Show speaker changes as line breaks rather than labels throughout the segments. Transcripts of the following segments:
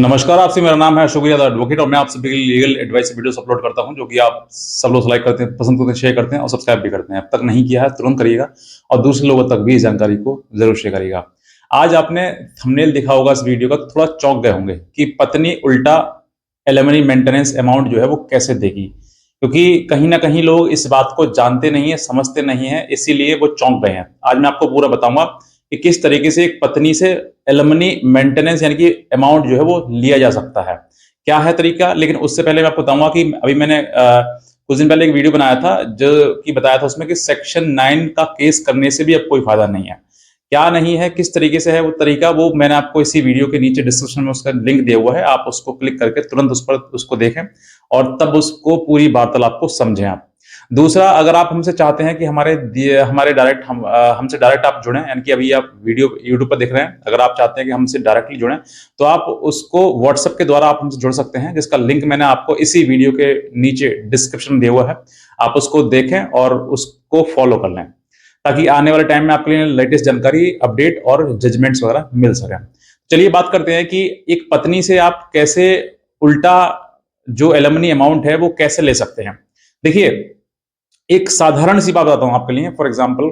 नमस्कार, आपसे मेरा नाम है अशोक यादव एडवोकेट और मैं आप सभी के लिए लीगल एडवाइस वीडियोस अपलोड करता हूं जो कि आप सब लोग लाइक करते हैं, पसंद करते हैं, शेयर करते हैं और सब्सक्राइब भी करते हैं। अब तक नहीं किया है तुरंत करिएगा और दूसरे लोगों तक भी इस जानकारी को जरूर शेयर करिएगा। आज आपने थंबनेल देखा होगा इस वीडियो का, तो थोड़ा चौंक गए होंगे कि पत्नी उल्टा एलिमनी मेंटेनेंस अमाउंट जो है वो कैसे देगी, क्योंकि कहीं ना कहीं लोग इस बात को जानते नहीं है, समझते नहीं है, इसीलिए वो चौंक गए हैं। आज मैं आपको पूरा बताऊंगा कि किस तरीके से एक पत्नी से एलमनी मेंटेनेंस यानी कि अमाउंट जो है वो लिया जा सकता है, क्या है तरीका। लेकिन उससे पहले मैं आपको बताऊंगा कि अभी मैंने कुछ दिन पहले एक वीडियो बनाया था जो कि बताया था उसमें कि सेक्शन 9 का केस करने से भी अब कोई फायदा नहीं है। क्या नहीं है, किस तरीके से है वो तरीका, वो मैंने आपको इसी वीडियो के नीचे डिस्क्रिप्शन में उसका लिंक दिया हुआ है, आप उसको क्लिक करके तुरंत उस पर उसको देखें और तब उसको पूरी वार्तालाप को समझें आप। दूसरा, अगर आप हमसे चाहते हैं कि हमारे डायरेक्ट हमसे डायरेक्ट आप जुड़ें, यानी कि अभी आप वीडियो यूट्यूब पर देख रहे हैं, अगर आप चाहते हैं कि हमसे डायरेक्टली जुड़ें तो आप उसको व्हाट्सएप के द्वारा आप हमसे जुड़ सकते हैं, जिसका लिंक मैंने आपको इसी वीडियो के नीचे डिस्क्रिप्शन में दिया हुआ है। आप उसको देखें और उसको फॉलो कर लें ताकि आने वाले टाइम में आपके लिए लेटेस्ट जानकारी, अपडेट और जजमेंट्स वगैरह मिल सके। चलिए बात करते हैं कि एक पत्नी से आप कैसे उल्टा जो एलमनी अमाउंट है वो कैसे ले सकते हैं। देखिए, एक साधारण सी बात बताता हूं आपके लिए, फॉर एग्जाम्पल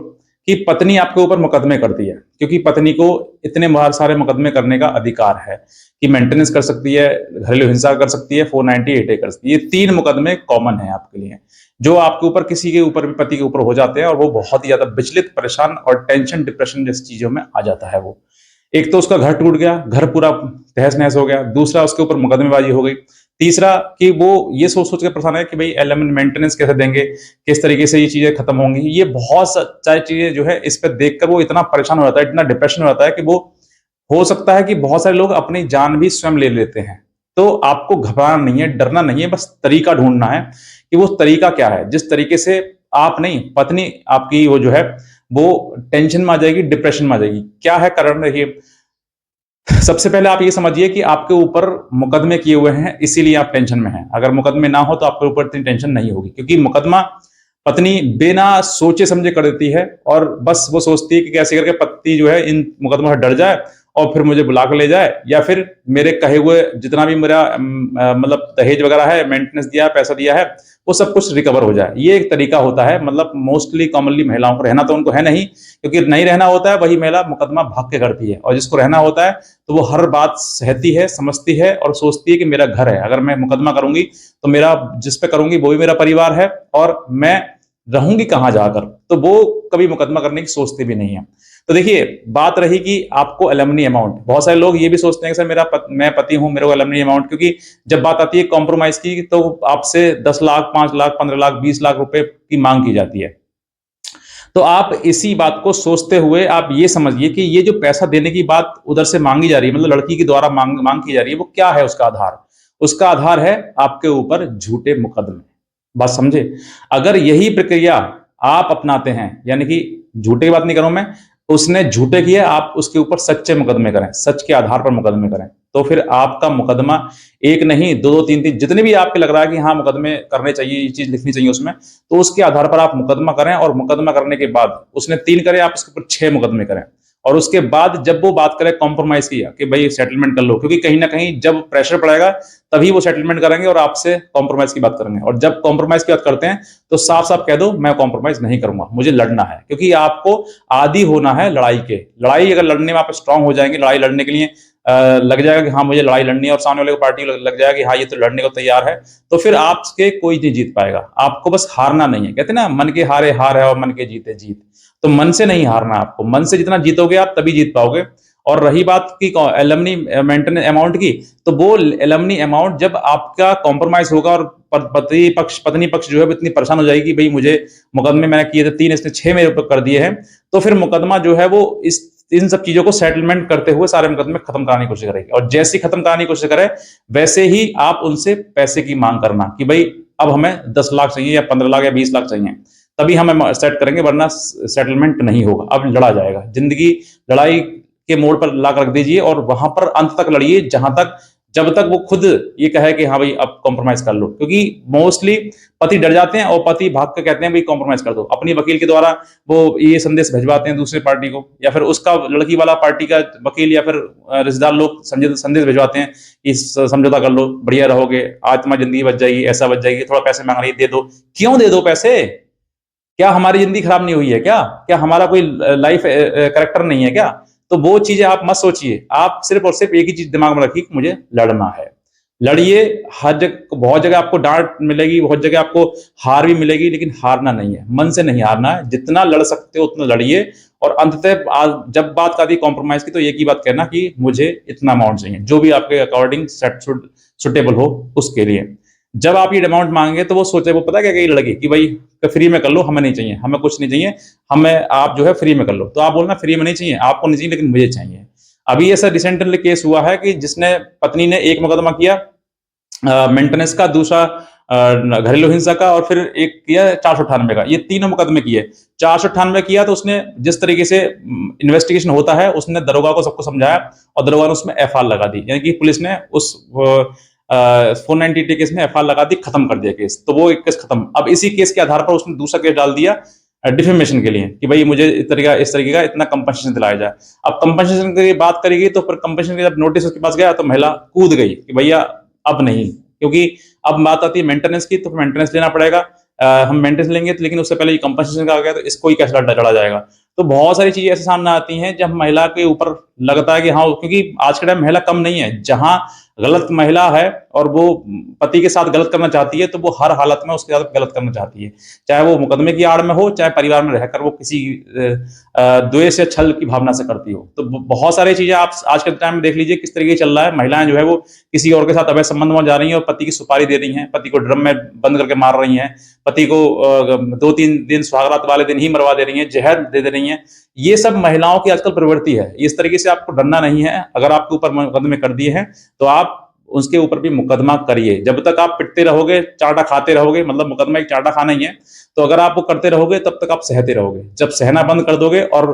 कि पत्नी आपके ऊपर मुकदमे करती है, क्योंकि पत्नी को इतने सारे मुकदमे करने का अधिकार है कि मेंटेनेंस कर सकती है, घरेलू हिंसा कर सकती है, 498A कर सकती है। ये 3 मुकदमे कॉमन है आपके लिए, जो आपके ऊपर किसी के ऊपर भी पति के ऊपर हो जाते हैं और वो बहुत ही ज्यादा विचलित, परेशान और टेंशन, डिप्रेशन जैसी चीजों में आ जाता है वो। एक तो उसका घर टूट गया, घर पूरा तहस नहस हो गया। दूसरा, उसके ऊपर मुकदमेबाजी हो गई। तीसरा, कि वो ये सोच सोच के परेशान है कि भाई एलिमेंट मेंटेनेंस कैसे देंगे, किस तरीके से ये चीजें खत्म होंगी। ये बहुत सारी चीजें जो है इस पर देखकर वो इतना परेशान हो जाता है, इतना डिप्रेशन हो जाता है कि वो, हो सकता है कि बहुत सारे लोग अपनी जान भी स्वयं ले लेते हैं। तो आपको घबराना नहीं है, डरना नहीं है, बस तरीका ढूंढना है कि वो तरीका क्या है जिस तरीके से आप नहीं, पत्नी आपकी वो जो है वो टेंशन में आ जाएगी, डिप्रेशन में आ जाएगी। क्या है कारण, देखिए, सबसे पहले आप ये समझिए कि आपके ऊपर मुकदमे किए हुए हैं, इसीलिए आप टेंशन में हैं। अगर मुकदमे ना हो तो आपके ऊपर इतनी टेंशन नहीं होगी, क्योंकि मुकदमा पत्नी बिना सोचे समझे कर देती है और बस वो सोचती है कि कैसे करके पति जो है इन मुकदमों से डर जाए और फिर मुझे बुला कर ले जाए, या फिर मेरे कहे हुए जितना भी मेरा मतलब दहेज वगैरह है, मेंटेनेंस दिया है, पैसा दिया है, वो सब कुछ रिकवर हो जाए। ये एक तरीका होता है। मतलब मोस्टली कॉमनली महिलाओं को, रहना तो उनको है नहीं, क्योंकि नहीं रहना होता है वही महिला मुकदमा भाग के करती है, और जिसको रहना होता है तो वो हर बात सहती है, समझती है और सोचती है कि मेरा घर है, अगर मैं मुकदमा करूंगी तो मेरा, जिस पे करूंगी वो भी मेरा परिवार है और मैं रहूंगी कहां जाकर, तो वो कभी मुकदमा करने की सोचती भी नहीं है। तो देखिए, बात रही कि आपको एलमनी अमाउंट, बहुत सारे लोग ये भी सोचते हैं कि सर मैं पति हूं, मेरे को एलमनी अमाउंट, क्योंकि जब बात आती है कॉम्प्रोमाइज की तो आपसे 10 लाख, 5 लाख, 15 लाख, 20 लाख रुपए की मांग की जाती है। तो आप इसी बात को सोचते हुए आप ये समझिए कि ये जो पैसा देने की बात उधर से मांगी जा रही है, मतलब लड़की के द्वारा मांग की जा रही है, वो क्या है उसका आधार। उसका आधार है आपके ऊपर झूठे मुकदमे। बात समझे। अगर यही प्रक्रिया आप अपनाते हैं, यानी कि झूठे की बात नहीं करूं मैं, उसने झूठे किए, आप उसके ऊपर सच्चे मुकदमे करें, सच के आधार पर मुकदमे करें, तो फिर आपका मुकदमा एक नहीं, दो दो, तीन तीन, जितने भी आपके लग रहा है कि हाँ मुकदमे करने चाहिए, ये चीज लिखनी चाहिए उसमें, तो उसके आधार पर आप मुकदमा करें। और मुकदमा करने के बाद उसने 3 करे, आप उसके ऊपर 6 मुकदमे करें। और उसके बाद जब वो बात करे कॉम्प्रोमाइज किया कि भाई सेटलमेंट कर लो, क्योंकि कहीं ना कहीं जब प्रेशर पड़ेगा तभी वो सेटलमेंट करेंगे और आपसे कॉम्प्रोमाइज की बात करेंगे। और जब कॉम्प्रोमाइज की बात करते हैं तो साफ साफ कह दो मैं कॉम्प्रोमाइज नहीं करूंगा, मुझे लड़ना है, क्योंकि आपको आदी होना है लड़ाई के। लड़ाई अगर लड़ने में आप स्ट्रांग हो जाएंगे, लड़ाई लड़ने के लिए लग जाएगा कि हाँ मुझे लड़ाई लड़नी है, और सामने वाले को पार्टी लग जाएगा कि हाँ ये तो लड़ने को तैयार है, तो फिर आपके कोई नहीं जीत पाएगा। आपको बस हारना नहीं है, कहते ना मन के हारे हार है और मन के जीते जीत। तो मन से नहीं हारना, आपको मन से जितना जीतोगे आप तभी जीत पाओगे। और रही बात की एलमनी मेंटेनेंस अमाउंट की, तो वो एलमनी अमाउंट जब आपका कॉम्प्रोमाइज होगा और पत्नी पक्ष जो है इतनी परेशान हो जाएगी कि भाई मुझे मुकदमे मैंने किए थे 3, इसने 6 मेरे ऊपर कर दिए हैं, तो फिर मुकदमा जो है वो इस इन सब चीजों को सेटलमेंट करते हुए सारे मुकदमे खत्म कराने की कोशिश करेगी। और जैसे ही खत्म कराने की कोशिश करे, वैसे ही आप उनसे पैसे की मांग करना कि भाई अब हमें 10 लाख चाहिए या 15 लाख या 20 लाख चाहिए, तभी हम सेट करेंगे, वरना सेटलमेंट नहीं होगा, अब लड़ा जाएगा। जिंदगी लड़ाई के मोड़ पर ला रख दीजिए और वहां पर अंत तक लड़िए, जहां तक जब तक वो खुद ये कहे कि हाँ भाई अब कॉम्प्रोमाइज कर लो। क्योंकि मोस्टली पति डर जाते हैं और पति भाग कर कहते हैं भाई कॉम्प्रोमाइज कर दो, अपनी वकील के द्वारा वो ये संदेश भिजवाते हैं दूसरी पार्टी को, या फिर उसका लड़की वाला पार्टी का वकील या फिर रिश्तेदार लोग संदेश भिजवाते हैं कि समझौता कर लो, बढ़िया रहोगे, आज तुम्हारी जिंदगी बच जाएगी, ऐसा बच जाएगी, थोड़ा पैसे मांग रही है दे दो। क्यों दे दो पैसे? क्या हमारी जिंदगी खराब नहीं हुई है क्या? क्या हमारा कोई लाइफ करेक्टर नहीं है क्या? तो वो चीजें आप मत सोचिए, आप सिर्फ और सिर्फ एक ही चीज दिमाग में रखिए कि मुझे लड़ना है। लड़िए, हर जगह बहुत जगह आपको डांट मिलेगी, बहुत जगह आपको हार भी मिलेगी, लेकिन हारना नहीं है, मन से नहीं हारना है। जितना लड़ सकते हो उतना लड़िए, और अंततः जब बात आती है कॉम्प्रोमाइज की तो एक ही बात कहना कि मुझे इतना अमाउंट चाहिए, जो भी आपके अकॉर्डिंग सुटेबल हो उसके लिए। जब आप ये अमाउंट मांगे तो वो सोचे, वो पता क्या कही लड़की कि भाई फ्री में कर लो, हमें नहीं चाहिए, हमें कुछ नहीं चाहिए, हमें आप जो है फ्री में कर लो। तो आप बोलना फ्री में नहीं चाहिए, आपको नहीं चाहिए, लेकिन मुझे चाहिए। अभी ऐसा रिसेंटली केस हुआ है कि जिसने पत्नी ने एक मुकदमा किया मेंटेनेंस का, दूसरा घरेलू हिंसा का, और फिर एक किया 498 का। ये तीनों मुकदमे किए। 498 किया तो उसने जिस तरीके से इन्वेस्टिगेशन होता है उसने दरोगा को सबको समझाया, और दरोगा ने उसमें एफआईआर लगा दी, यानी कि पुलिस ने उस 498 केस में एफआईआर लगा दी, खत्म कर दिया केस। तो वो एक केस खत्म। अब इसी केस के आधार पर उसने दूसरा केस डाल दिया डिफेमेशन के लिए कि भाई मुझे इस तरीके का इतना कंपनसेशन दिलाया जाए। अब कंपनसेशन की बात करेगी तो फिर कंपनसेशन के जब नोटिस उसके पास गया तो महिला कूद गई कि भैया अब नहीं, क्योंकि अब बात आती है मेंटेनेंस की, तो मेंटेनेंस लेना पड़ेगा। हम मेंटेनेंस लेंगे तो, लेकिन उससे पहले ये कंपनसेशन का आ गया तो इसको ही कैसे चढ़ा जाएगा। तो बहुत सारी चीजें ऐसे सामने आती हैं जब महिला के ऊपर लगता है कि हाँ, क्योंकि आज के टाइम महिला कम नहीं है। जहां गलत महिला है और वो पति के साथ गलत करना चाहती है तो वो हर हालत में उसके साथ गलत करना चाहती है, चाहे वो मुकदमे की आड़ में हो, चाहे परिवार में रहकर वो किसी द्वेष या छल की भावना से करती हो। तो बहुत सारी चीजें आप आज के टाइम में देख लीजिए किस तरीके चल रहा है। महिलाएं जो है वो किसी और के साथ अवैध संबंध में जा रही हैं और पति की सुपारी दे रही हैं, पति को ड्रम में बंद करके मार रही हैं, पति को 2-3 दिन सुहागरात वाले दिन ही मरवा दे रही हैं, जहर दे रही हैं। ये सब महिलाओं की आजकल प्रवृत्ति है। इस तरीके से आपको डरना नहीं है। अगर आपके ऊपर मुकदमे कर दिए हैं तो आप उसके ऊपर भी मुकदमा करिए। जब तक आप पिटते रहोगे, चाटा खाते रहोगे, मतलब मुकदमा एक चाटा खाना ही है, तो अगर आप वो करते रहोगे तब तक आप सहते रहोगे। जब सहना बंद कर दोगे और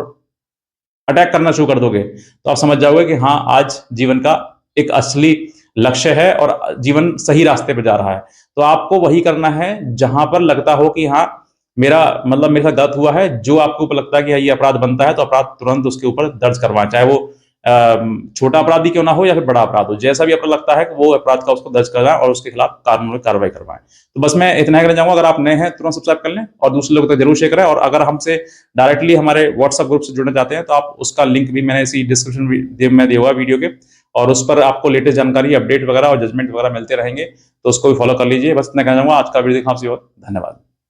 अटैक करना शुरू कर दोगे तो आप समझ जाओगे कि हाँ, आज जीवन का एक असली लक्ष्य है और जीवन सही रास्ते पे जा रहा है। तो आपको वही करना है जहां पर लगता हो कि हाँ, मेरा मतलब मेरे साथ गलत हुआ है। जो आपको ऊपर लगता है कि हाँ, ये अपराध बनता है तो अपराध तुरंत उसके ऊपर दर्ज करवाएं, चाहे वो छोटा अपराधी क्यों ना हो या फिर बड़ा अपराध हो। जैसा भी आपको लगता है कि वो अपराध का उसको दर्ज करवाएं और उसके खिलाफ कानूनी कार्रवाई करवाएं। तो बस मैं इतना ही कहना चाहूंगा। अगर आप नए हैं तुरंत सब्सक्राइब कर लें और दूसरे लोगों तक जरूर शेयर करें। और अगर हमसे डायरेक्टली हमारे व्हाट्सएप ग्रुप से जुड़ना चाहते हैं तो आप उसका लिंक भी मैंने इसी डिस्क्रिप्शन में दिया हुआ वीडियो के, और उस पर आपको लेटेस्ट जानकारी, अपडेट वगैरह और जजमेंट वगैरह मिलते रहेंगे, तो उसको भी फॉलो कर लीजिए। बस इतना कहना चाहूंगा। आज का वीडियो देखा आपसे, धन्यवाद।